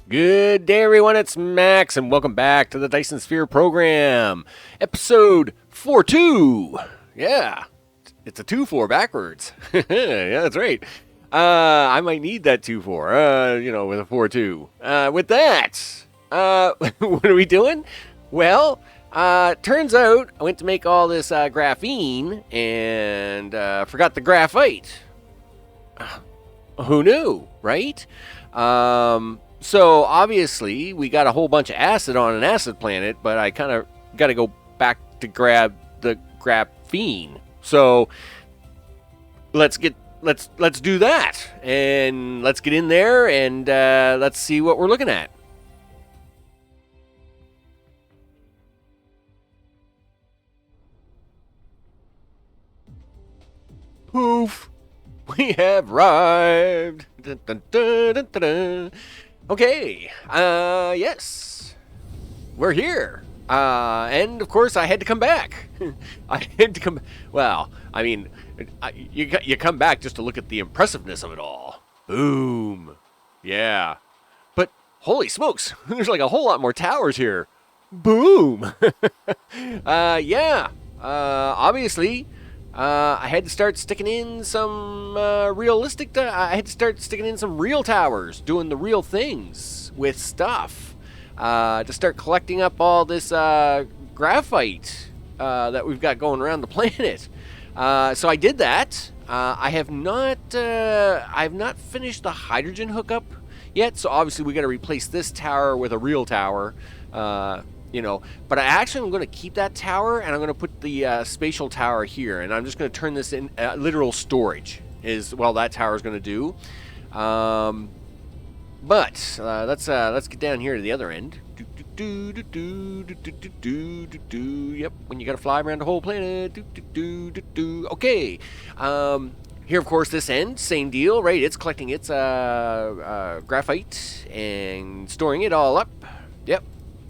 Good day, everyone. It's Max, and welcome back to the Dyson Sphere Program, episode 4-2. Yeah, it's a 2-4 backwards. Yeah, that's right. I might need that 2-4, with a 4-2. With that, what are we doing? Well, turns out I went to make all this graphene and forgot the graphite. Who knew, right? So obviously we got a whole bunch of acid on an acid planet, but I kind of got to go back to grab the graphene. So let's do that, and let's get in there and let's see what we're looking at. Poof! We have arrived. Dun, dun, dun, dun, dun, dun. Okay, yes, we're here. And of course I had to come back. I had to come, well, I mean, you come back just to look at the impressiveness of it all. Boom. Yeah. But holy smokes, there's like a whole lot more towers here. Boom. Yeah. Obviously, I had to start sticking in some I had to start sticking in some real towers, doing the real things with stuff, to start collecting up all this graphite that we've got going around the planet. So I did that. I have not finished the hydrogen hookup yet. So obviously we got to replace this tower with a real tower. But I actually am going to keep that tower, and I'm going to put the spatial tower here, and I'm just going to turn this in literal storage is that tower is going to do. But let's get down here to the other end. Yep, when you got to fly around the whole planet. Okay. Here, of course, this end, same deal, right? It's collecting its graphite and storing it all up. Yep.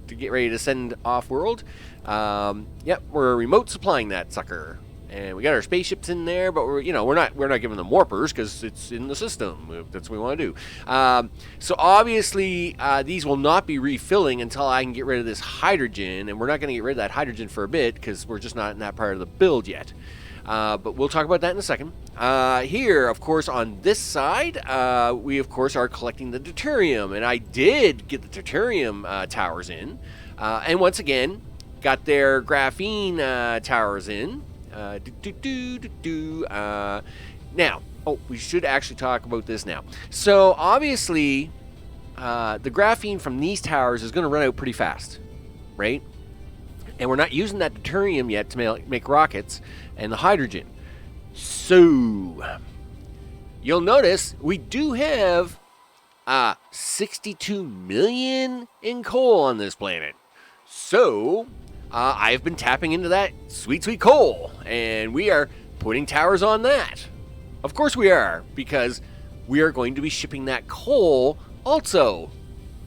To get ready to send off-world. Yep, we're remote supplying that sucker, and we got our spaceships in there, but we're not giving them warpers because it's in the system. That's what we want to do. So obviously these will not be refilling until I can get rid of this hydrogen, and we're not going to get rid of that hydrogen for a bit because we're just not in that part of the build yet. But we'll talk about that in a second. Here, of course, on this side, we, of course, are collecting the deuterium. And I did get the deuterium towers in. And once again, got their graphene towers in. Now, we should actually talk about this now. So, obviously, the graphene from these towers is going to run out pretty fast, right? And we're not using that deuterium yet to make rockets and the hydrogen. So, you'll notice we do have 62 million in coal on this planet. So, I've been tapping into that sweet, sweet coal, and we are putting towers on that. Of course we are, because we are going to be shipping that coal also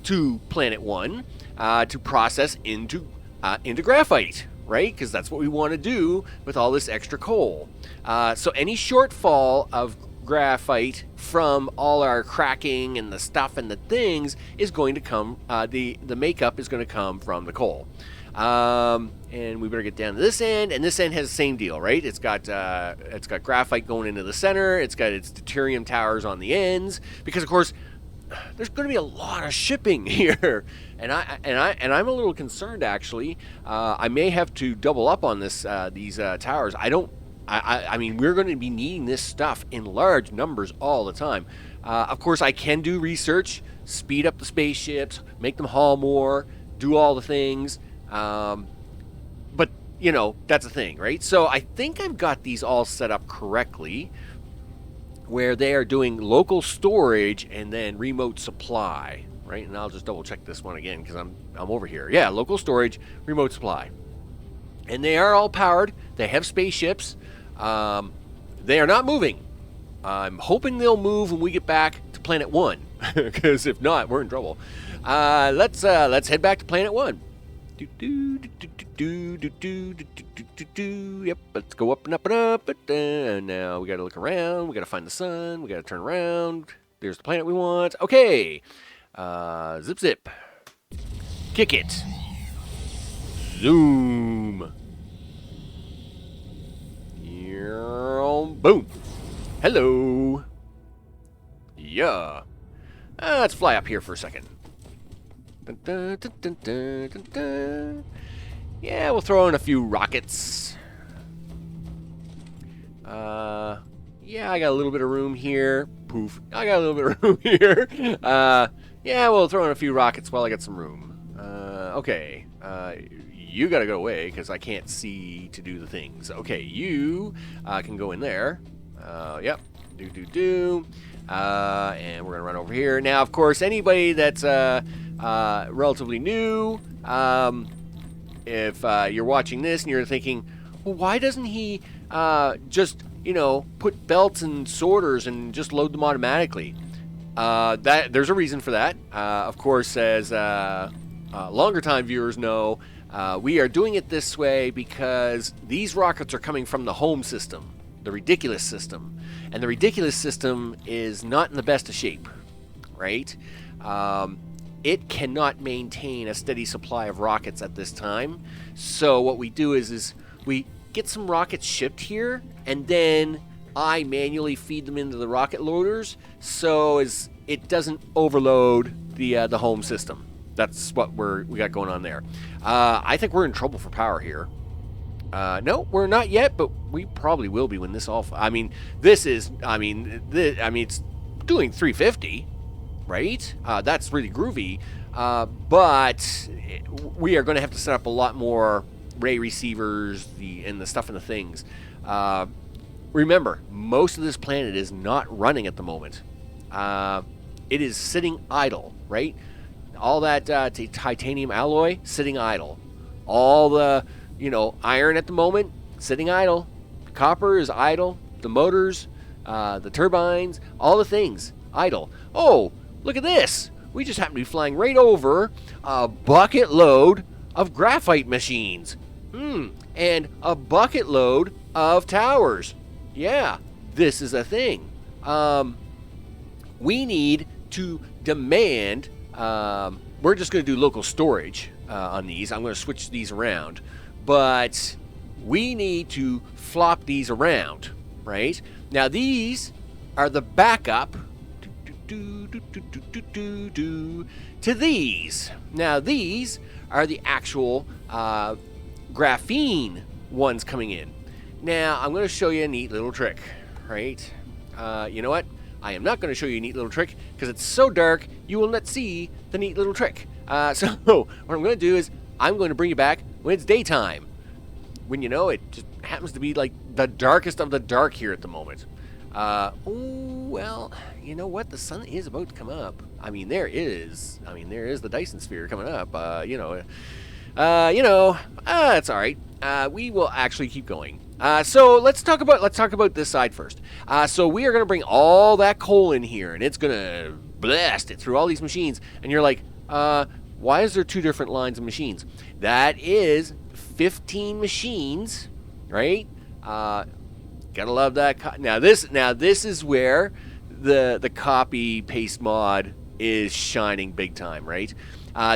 to Planet 1 to process into graphite, right? Because that's what we want to do with all this extra coal. So any shortfall of graphite from all our cracking and the stuff and the things is going to come, the makeup is going to come from the coal. And we better get down to this end, and this end has the same deal, right? It's got graphite going into the center. It's got its deuterium towers on the ends, because of course there's going to be a lot of shipping here, and I'm a little concerned actually. I may have to double up on these towers. I mean, we're going to be needing this stuff in large numbers all the time. Of course, I can do research, speed up the spaceships, make them haul more, do all the things. But that's a thing, right? So I think I've got these all set up correctly, where they are doing local storage and then remote supply, right? And I'll just double check this one again because I'm over here. Yeah, local storage, remote supply. And they are all powered. They have spaceships. They are not moving. I'm hoping they'll move when we get back to Planet 1, because if not, we're in trouble. Let's head back to Planet 1. Yep, let's go up and up and up. And now we got to look around. We got to find the sun. We got to turn around. There's the planet we want. Okay. Zip, zip. Kick it. Zoom. Boom. Hello. Yeah. Let's fly up here for a second. Dun, dun, dun, dun, dun, dun, dun. Yeah, we'll throw in a few rockets. Yeah, I got a little bit of room here. Poof. I got a little bit of room here. Yeah, we'll throw in a few rockets while I got some room. Okay. You gotta go away, because I can't see to do the things. Okay, you can go in there. Yep. Do. And we're gonna run over here. Now, of course, anybody that's relatively new, if you're watching this and you're thinking, well, why doesn't he just, put belts and sorters and just load them automatically? There's a reason for that. Of course, as longer time viewers know, we are doing it this way because these rockets are coming from the home system, the ridiculous system. And the ridiculous system is not in the best of shape, right? It cannot maintain a steady supply of rockets at this time. So what we do is we get some rockets shipped here, and then I manually feed them into the rocket loaders so as it doesn't overload the home system. That's what we got going on there. I think we're in trouble for power here. No, we're not yet, but we probably will be when this all... it's doing 350, right? That's really groovy. But we are going to have to set up a lot more ray receivers and the stuff and the things. Remember, most of this planet is not running at the moment. It is sitting idle, right? All that titanium alloy, sitting idle. All the, iron at the moment, sitting idle. Copper is idle. The motors, the turbines, all the things, idle. Oh, look at this. We just happen to be flying right over a bucket load of graphite machines. And a bucket load of towers. Yeah, this is a thing. We need to demand... we're just going to do local storage on these. I'm going to switch these around. But we need to flop these around, right? Now, these are the backup to these. Now, these are the actual graphene ones coming in. Now, I'm going to show you a neat little trick, right? You know what? I am not going to show you a neat little trick because it's so dark you will not see the neat little trick. So what I'm going to do is I'm going to bring you back when it's daytime. When it just happens to be like the darkest of the dark here at the moment. Well, you know what? The sun is about to come up. There is the Dyson Sphere coming up. It's all right. We will actually keep going. So let's talk about this side first. So we are going to bring all that coal in here, and it's going to blast it through all these machines. And you're like, why is there two different lines of machines? That is 15 machines, right? Gotta love that. Now this is where the copy paste mod is shining big time, right?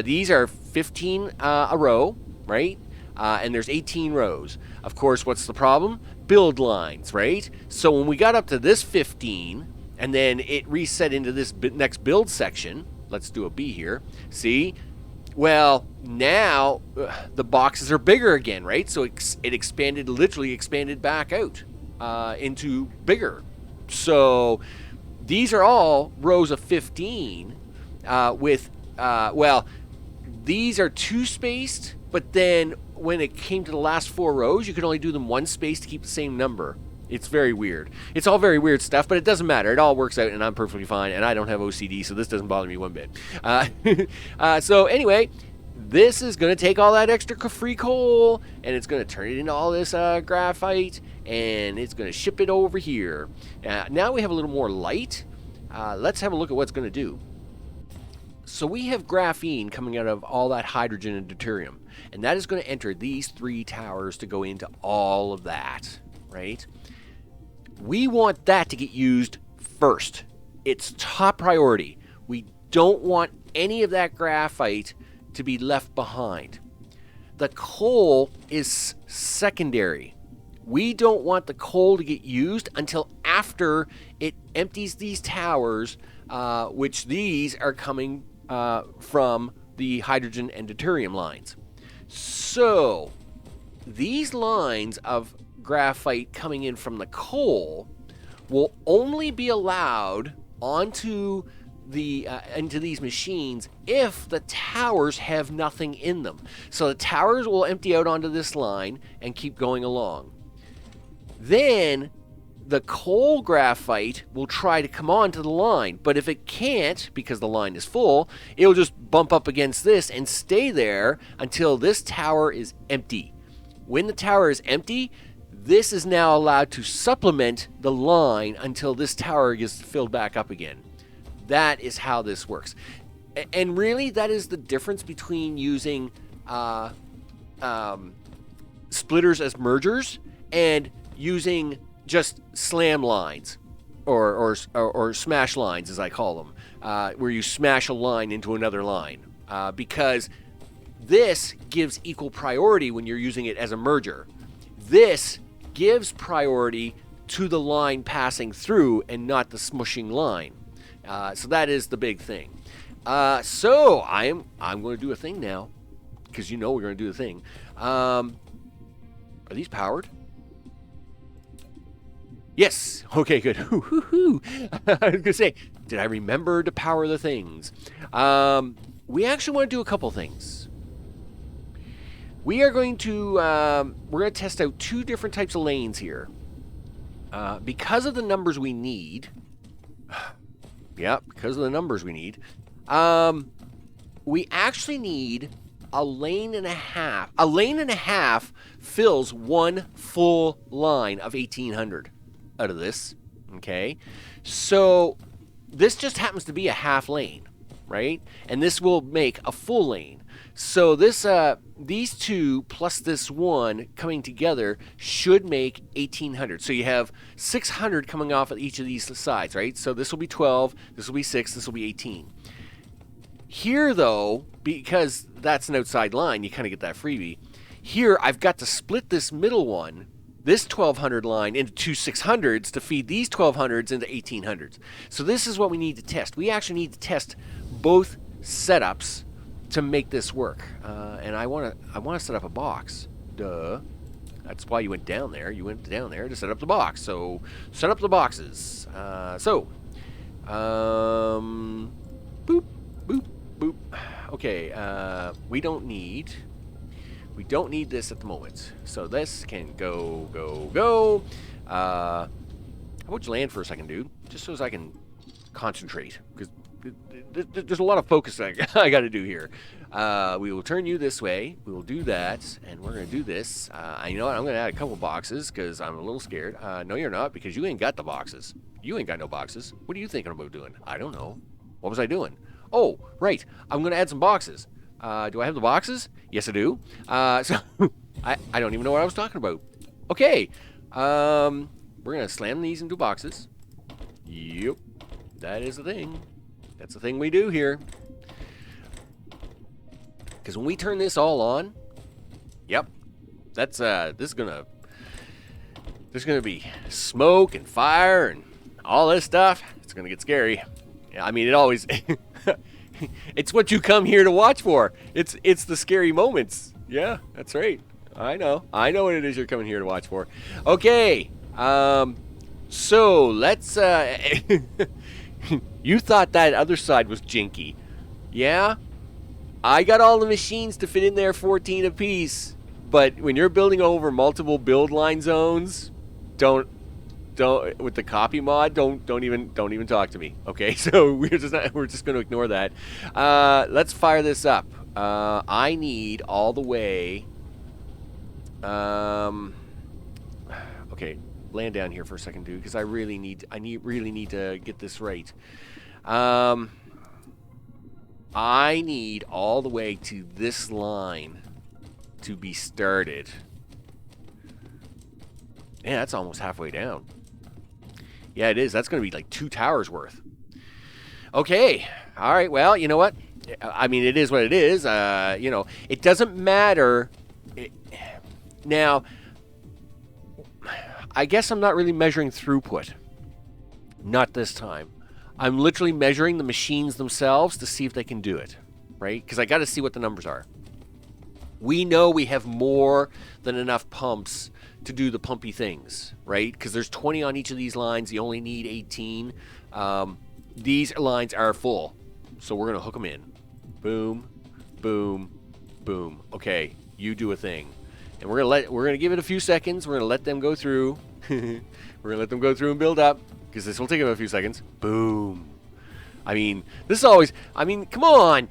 These are 15 a row, right? And there's 18 rows. Of course, what's the problem? Build lines, right? So when we got up to this 15, and then it reset into this next build section, let's do a B here. See? Well, now the boxes are bigger again, right? So it literally expanded back out into bigger. So these are all rows of 15 these are two spaced, but then when it came to the last 4 rows, you could only do them one space to keep the same number. It's very weird. It's all very weird stuff, but it doesn't matter. It all works out, and I'm perfectly fine, and I don't have OCD, so this doesn't bother me one bit. So anyway, this is going to take all that extra free coal, and it's going to turn it into all this graphite, and it's going to ship it over here. Now we have a little more light. Let's have a look at what it's going to do. So we have graphene coming out of all that hydrogen and deuterium, and that is going to enter these 3 towers to go into all of that, right? We want that to get used first. It's top priority. We don't want any of that graphite to be left behind. The coal is secondary. We don't want the coal to get used until after it empties these towers, which these are coming from the hydrogen and deuterium lines. So these lines of graphite coming in from the coal will only be allowed onto the into these machines if the towers have nothing in them. So the towers will empty out onto this line and keep going along. Then the coal graphite will try to come onto the line, but if it can't because the line is full, it'll just bump up against this and stay there until this tower is empty. When the tower is empty, this is now allowed to supplement the line until this tower gets filled back up again. That is how this works. And really, that is the difference between using splitters as mergers and using just slam lines or smash lines, as I call them, where you smash a line into another line. Because this gives equal priority when you're using it as a merger. This gives priority to the line passing through and not the smushing line. So that is the big thing. So I'm going to do a thing now, because you know we're going to do the thing. Are these powered? Yes. Okay, good. I was going to say, did I remember to power the things? We actually want to do a couple things. We are going to we're going to test out two different types of lanes here. Because of the numbers we need. Yeah, because of the numbers we need. We actually need a lane and a half. A lane and a half fills one full line of 1800 out of this. Okay. So this just happens to be a half lane, right? And this will make a full lane. So this these two plus this one coming together should make 1800. So you have 600 coming off of each of these sides, right? So this will be 12, this will be 6, this will be 18. Here though, because that's an outside line, you kind of get that freebie. Here I've got to split this middle one, this 1200 line, into two 600s to feed these 1200s into 1800s. So this is what we need to test. We actually need to test both setups to make this work, and I want to set up a box. Duh. That's why you went down there. You went down there to set up the box. So set up the boxes. Boop, boop, boop. Okay. We don't need this at the moment. So this can go. How about you land for a second, dude? Just so as I can concentrate, because there's a lot of focus that I got to do here. We will turn you this way. We will do that, and we're going to do this. You know what? I'm going to add a couple boxes because I'm a little scared. No, you're not, because you ain't got the boxes. You ain't got no boxes. What are you thinking about doing? I don't know. What was I doing? Oh, right. I'm going to add some boxes. Do I have the boxes? Yes, I do. So I don't even know what I was talking about. Okay. We're going to slam these into boxes. Yep. That is the thing. That's the thing we do here. Because when we turn this all on, yep, that's there's gonna be smoke and fire and all this stuff. It's gonna get scary. Yeah, I mean, it always it's what you come here to watch for. It's the scary moments. Yeah, that's right. I know what it is you're coming here to watch for. Okay, so let's you thought that other side was jinky. Yeah? I got all the machines to fit in there 14 apiece. But when you're building over multiple build line zones, don't with the copy mod, don't even talk to me. Okay? So we're just going to ignore that. Let's fire this up. I need all the way okay, land down here for a second, dude, because I really need to get this right. I need all the way to this line to be started. Yeah, that's almost halfway down. Yeah, it is. That's going to be like 2 towers worth. Okay. All right. Well, you know what? I mean, it is what it is. You know, it doesn't matter. Now, I guess I'm not really measuring throughput. Not this time. I'm literally measuring the machines themselves to see if they can do it, right? Because I got to see what the numbers are. We know we have more than enough pumps to do the pumpy things, right? Because there's 20 on each of these lines. You only need 18. These lines are full, so we're going to hook them in. Boom, boom, boom. Okay, you do a thing. And we're gonna give it a few seconds. We're gonna let them go through. We're gonna let them go through and build up, because this will take them a few seconds. Boom. I mean, this is always. I mean, come on.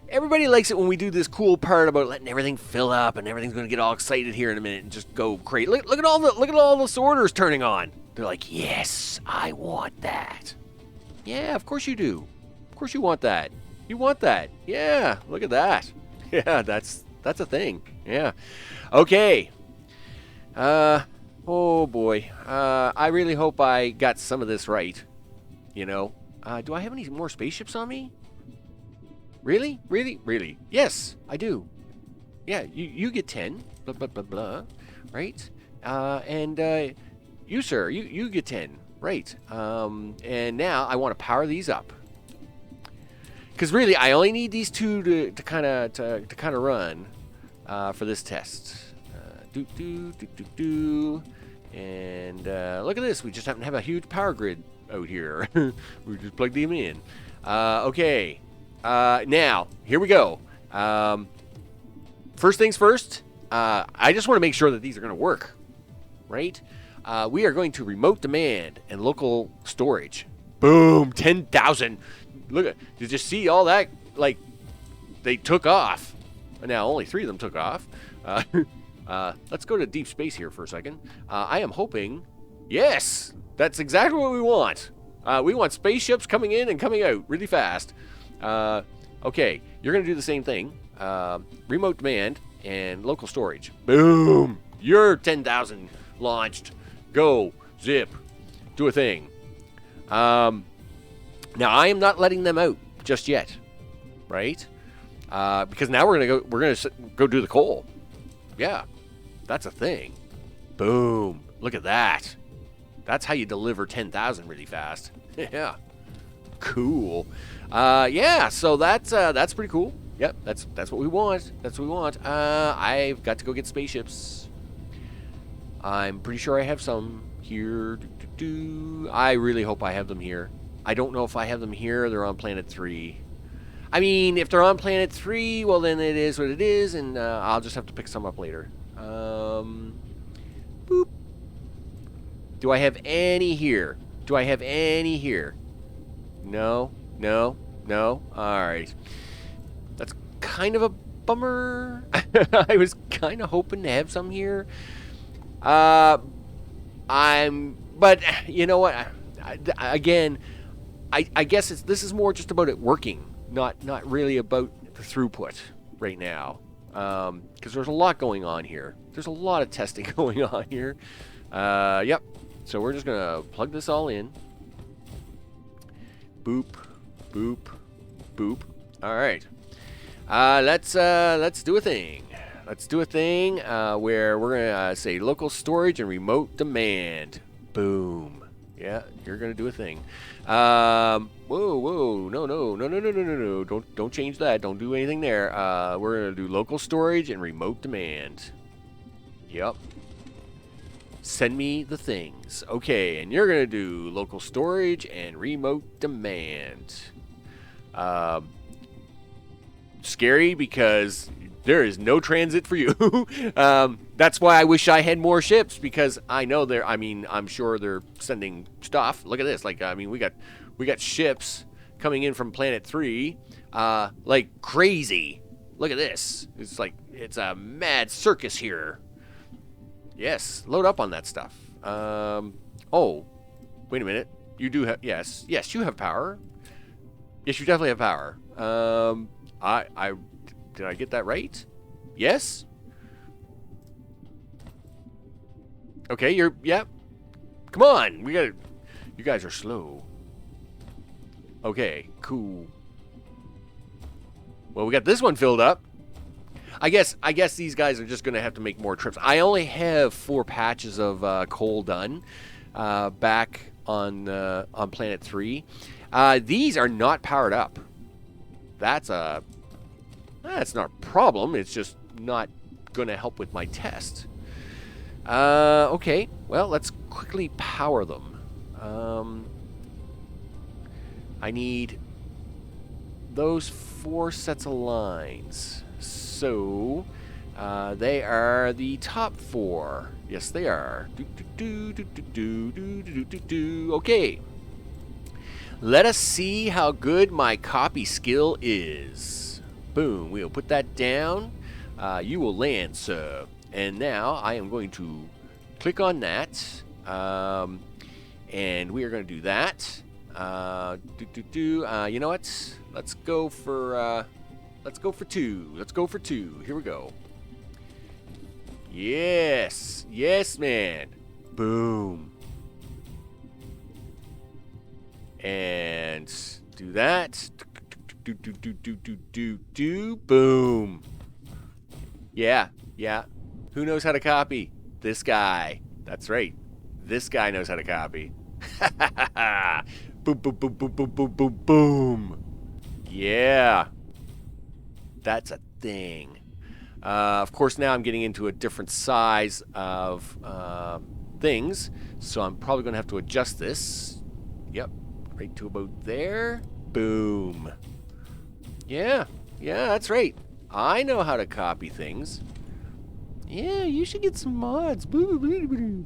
Everybody likes it when we do this cool part about letting everything fill up, and everything's gonna get all excited here in a minute and just go crazy. Look at all the sorters turning on. They're like, yes, I want that. Yeah, of course you do. Of course you want that. You want that. Yeah, look at that. Yeah, that's a thing. Yeah. Okay. Oh boy. I really hope I got some of this right. You know. Do I have any more spaceships on me? Really? Really? Really? Yes, I do. Yeah, you get 10. Blah, blah, blah, blah. Right? And you, sir, you get 10. Right. And now I want to power these up. Because really, I only need these two to kind of run for this test. And look at this. We just happen to have a huge power grid out here. We just plugged them in. Okay. Now, here we go. First things first, I just want to make sure that these are going to work. Right? We are going to remote demand and local storage. Boom! 10,000. Look at, did you see all that? Like, they took off. Now, only 3 of them took off. Let's go to deep space here for a second. I am hoping, yes, that's exactly what we want. We want spaceships coming in and coming out really fast. Okay, you're going to do the same thing. Remote demand and local storage. Boom! You're 10,000 launched. Go, zip, do a thing. Now I am not letting them out just yet, right? Because now we're gonna go do the coal. Yeah, that's a thing. Boom! Look at that. That's how you deliver 10,000 really fast. Yeah, cool. Yeah, so that's pretty cool. Yep, that's what we want. That's what we want. I've got to go get spaceships. I'm pretty sure I have some here. I really hope I have them here. I don't know if I have them here or they're on planet 3. I mean, if they're on planet 3, well, then it is what it is, and I'll just have to pick some up later. Boop. Do I have any here? Do I have any here? No, no, no. All right. That's kind of a bummer. I was kind of hoping to have some here. But you know what? Again, I guess this is more just about it working, not really about the throughput right now. Because there's a lot going on here. There's a lot of testing going on here. Yep. So we're just gonna plug this all in. Boop, boop, boop. All right. Let's do a thing. Let's do a thing where we're gonna say local storage and remote demand. Boom. Yeah, you're gonna do a thing. Whoa, no. Don't change that. Don't do anything there. We're gonna do local storage and remote demand. Yep. Send me the things. Okay, and you're gonna do local storage and remote demand. Scary because there is no transit for you. That's why I wish I had more ships, because I know I'm sure they're sending stuff. Look at this. Like, I mean, we got ships coming in from planet 3, like crazy. Look at this. It's like, it's a mad circus here. Yes, load up on that stuff. Oh, wait a minute. You do have, yes, you have power. Yes, you definitely have power. Did I get that right? Yes? Okay, yep. Come on, you guys are slow. Okay, cool. Well, we got this one filled up. I guess these guys are just going to have to make more trips. I only have 4 patches of coal done back on Planet 3. These are not powered up. That's not a problem. It's just not going to help with my test. Okay, well, let's quickly power them. I need those 4 sets of lines. So, they are the top 4. Yes, they are. Okay. Let us see how good my copy skill is. Boom. We'll put that down. You will land, sir. And now I am going to click on that. And we are going to do that. You know what? Let's go for 2. Let's go for 2. Here we go. Yes. Yes, man. Boom. And do that. Boom. Yeah. Who knows how to copy? This guy. That's right. This guy knows how to copy. Boom, boom, boom, boom, boom, boom, boom, boom. Yeah. That's a thing. Of course, now I'm getting into a different size of things, so I'm probably going to have to adjust this. Yep. Right to about there. Boom. Yeah, that's right. I know how to copy things. Yeah, you should get some mods.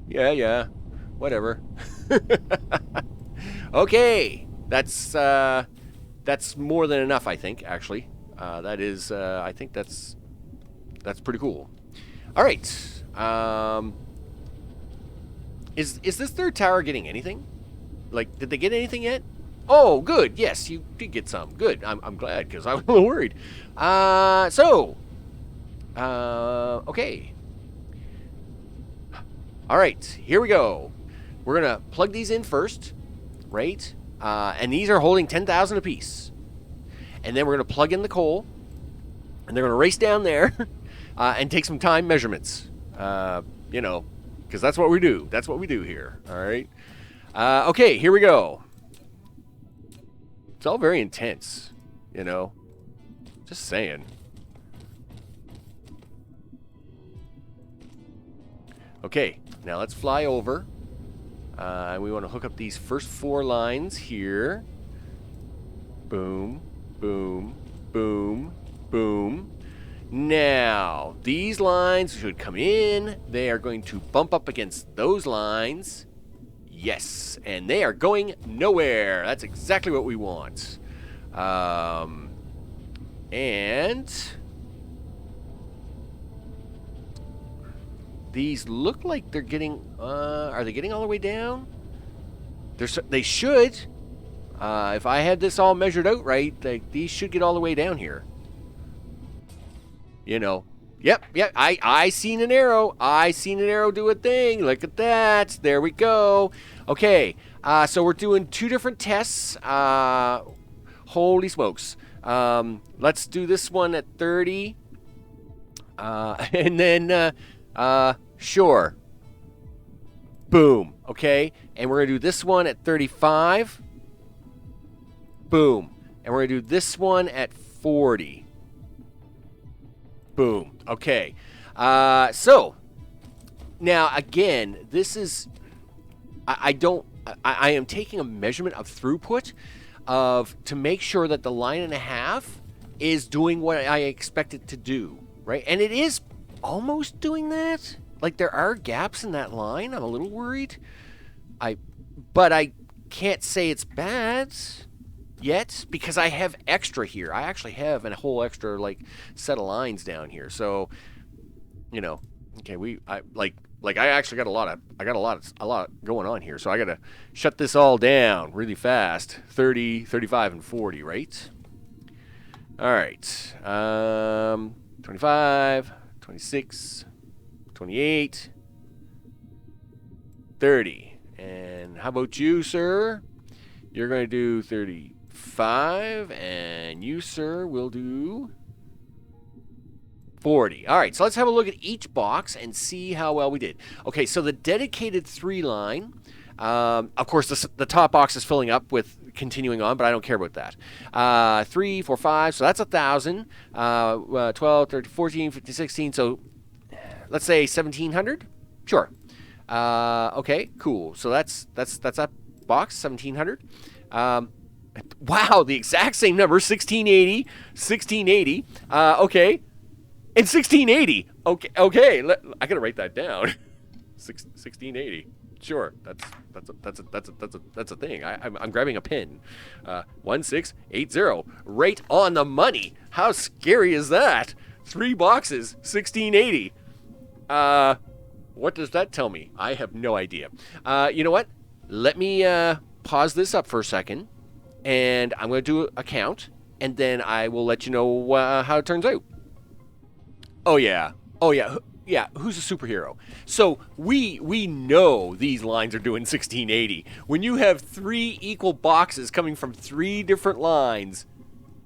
Yeah. Whatever. Okay. That's more than enough, I think, actually. That is, I think that's pretty cool. All right. Is this third tower getting anything? Like, did they get anything yet? Oh, good. Yes, you did get some. Good. I'm glad, because I was a little worried. Okay. All right, here we go. We're going to plug these in first, right? And these are holding 10,000 apiece. And then we're going to plug in the coal. And they're going to race down there and take some time measurements. You know, because that's what we do. That's what we do here. All right. Okay, here we go. It's all very intense, you know. Just saying. Okay, now let's fly over. And we want to hook up these first 4 lines here. Boom, boom, boom, boom. Now, these lines should come in. They are going to bump up against those lines. Yes, and they are going nowhere. That's exactly what we want. And these look like they're getting. Are they getting all the way down? They should. If I had this all measured out right, these should get all the way down here. You know. Yep. I seen an arrow. I seen an arrow do a thing. Look at that. There we go. Okay. So we're doing 2 different tests. Holy smokes. Let's do this one at 30. And then, sure. Boom. Okay. And we're going to do this one at 35. Boom. And we're going to do this one at 40. Boom. Okay. So now again, this is, I am taking a measurement of throughput to make sure that the 1.5 is doing what I expect it to do, right? And it is almost doing that. Like, there are gaps in that line. I'm a little worried. But I can't say it's bad yet, because I have extra here. I actually have a whole extra set of lines down here. So, you know, okay, I actually got a lot going on here. So I got to shut this all down really fast. 30, 35 and 40, right? All right. 25, 26, 28, 30. And how about you, sir? You're going to do 35. 5, and you, sir, will do 40. All right, so let's have a look at each box and see how well we did. Okay, so the dedicated 3 line, of course, the top box is filling up with continuing on, but I don't care about that. 3, 4, 5, so that's 1,000. 12, 13, 14, 15, 16, so let's say 1,700? Sure. Okay, cool. So that's that box, 1,700. Wow, the exact same number, 1680, 1680. Okay. And 1680. Okay. I gotta write that down. 1680. Sure, that's a thing. I'm grabbing a pen. 1680. Right on the money. How scary is that? 3 boxes, 1680. What does that tell me? I have no idea. You know what? Let me pause this up for a second, and I'm going to do a count, and then I will let you know how it turns out. Oh yeah. Yeah, who's a superhero? So we know these lines are doing 1680. When you have 3 equal boxes coming from 3 different lines,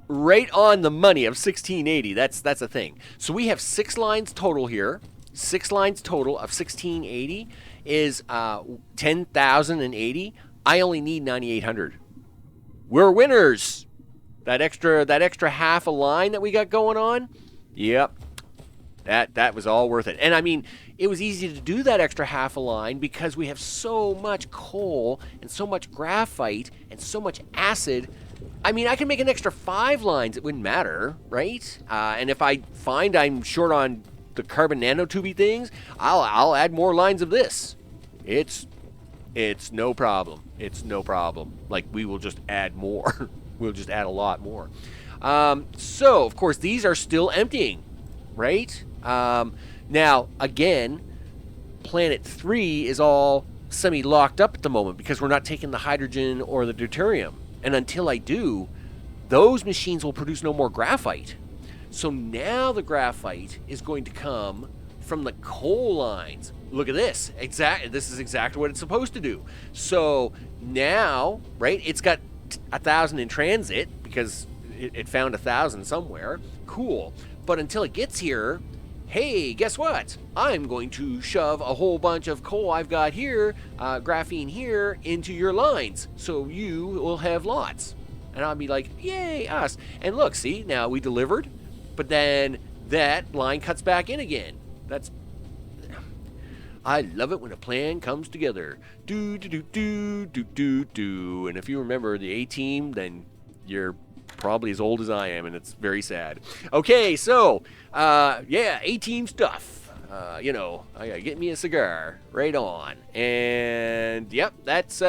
right on the money of 1680, that's a thing. So we have 6 lines total here. 6 lines total of 1680 is 10,080. I only need 9,800. We're winners. That extra half a line that we got going on, yep. That was all worth it. And I mean, it was easy to do that extra half a line because we have so much coal and so much graphite and so much acid. I mean, I can make an extra 5 lines. It wouldn't matter, right? And if I find I'm short on the carbon nanotubey things, I'll add more lines of this. It's no problem. It's no problem. Like, we will just add more. We'll just add a lot more. So, of course, these are still emptying, right? Now, again, Planet 3 is all semi-locked up at the moment because we're not taking the hydrogen or the deuterium. And until I do, those machines will produce no more graphite. So now the graphite is going to come from the coal lines. Look at this. This is exactly what it's supposed to do. So now, right, it's got 1,000 in transit because it found 1,000 somewhere. Cool. But until it gets here, hey, guess what? I'm going to shove a whole bunch of coal I've got here, graphene here, into your lines. So you will have lots. And I'll be like, yay, us. And look, see, now we delivered. But then that line cuts back in again. I love it when a plan comes together. Do. And if you remember the A-Team, then you're probably as old as I am, and it's very sad. Okay, so, yeah, A-Team stuff. I gotta get me a cigar. Right on. And, yep, that's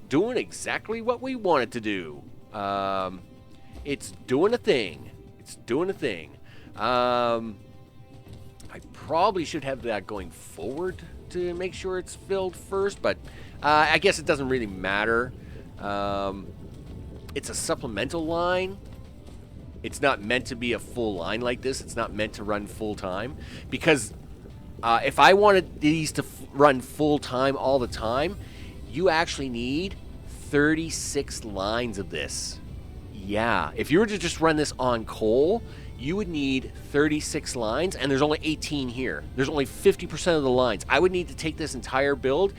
doing exactly what we want it to do. It's doing a thing. I probably should have that going forward to make sure it's filled first, but I guess it doesn't really matter. It's a supplemental line. It's not meant to be a full line like this. It's not meant to run full time, because if I wanted these to run full time all the time, you actually need 36 lines of this. Yeah, if you were to just run this on coal, you would need 36 lines, and there's only 18 here. There's only 50% of the lines. I would need to take this entire build,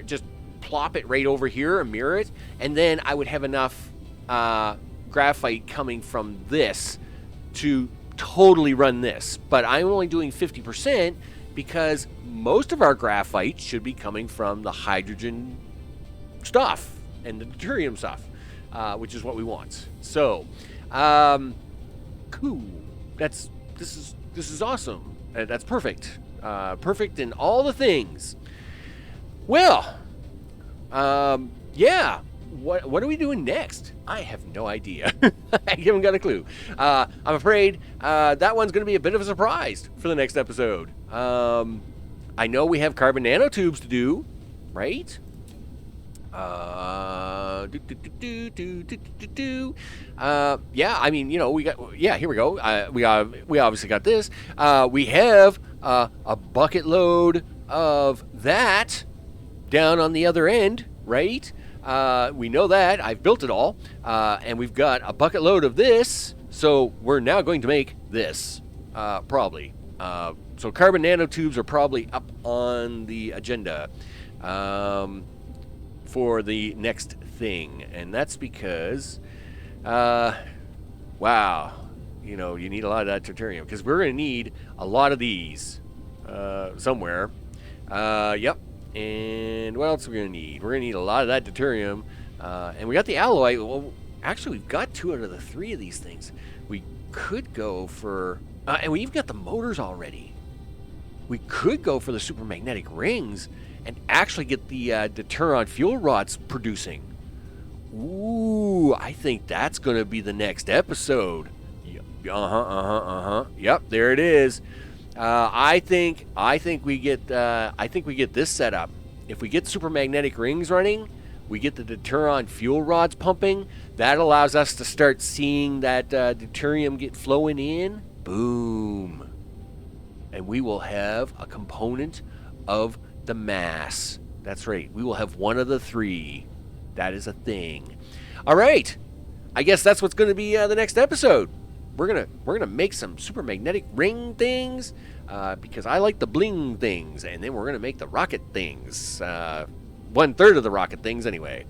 just plop it right over here and mirror it, and then I would have enough graphite coming from this to totally run this. But I'm only doing 50% because most of our graphite should be coming from the hydrogen stuff and the deuterium stuff, which is what we want. So, cool. This is awesome. That's perfect. Perfect in all the things. Well, yeah. What are we doing next? I have no idea. I haven't got a clue. I'm afraid that one's going to be a bit of a surprise for the next episode. I know we have carbon nanotubes to do, right? Yeah, I mean, we got, here we go. We obviously got this. We have a bucket load of that down on the other end, right? We know that. I've built it all. And we've got a bucket load of this. So we're now going to make this. Probably. So carbon nanotubes are probably up on the agenda for the next thing. And that's because, wow, you know, you need a lot of that deuterium. Because we're going to need a lot of these somewhere. Yep. And what else are we going to need? We're going to need a lot of that deuterium. And we got the alloy. Well, actually, we've got 2 out of the 3 of these things. We could go for... and we even got the motors already. We could go for the supermagnetic rings and actually get the deuteron fuel rods producing. Ooh, I think that's going to be the next episode. Yep, there it is. I think we get this set up. If we get supermagnetic rings running, we get the deuteron fuel rods pumping. That allows us to start seeing that deuterium get flowing in. Boom. And we will have a component of the mass. That's right. We will have one of the 3. That is a thing. All right. I guess that's what's going to be the next episode. We're gonna make some supermagnetic ring things because I like the bling things, and then we're gonna make the rocket things. 1/3 of the rocket things, anyway.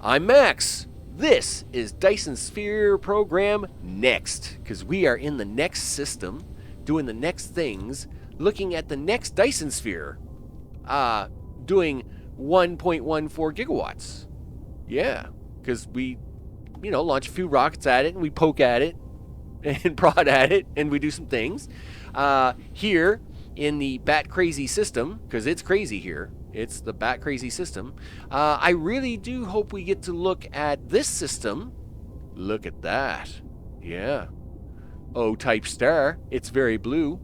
I'm Max. This is Dyson Sphere Program Next, because we are in the next system, doing the next things, looking at the next Dyson Sphere, doing 1.14 gigawatts. Yeah, because we, launch a few rockets at it, and we poke at it, and prod at it, and we do some things. Here in the Bat Crazy system, because it's crazy here, it's the Bat Crazy system. I really do hope we get to look at this system. Look at that. Yeah. O-type star. It's very blue.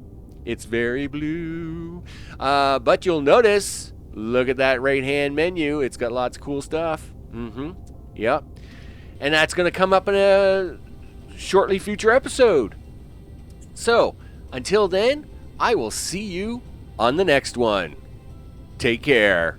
It's very blue. But you'll notice, look at that right-hand menu. It's got lots of cool stuff. Yep. And that's going to come up in a shortly future episode. So, until then, I will see you on the next one. Take care.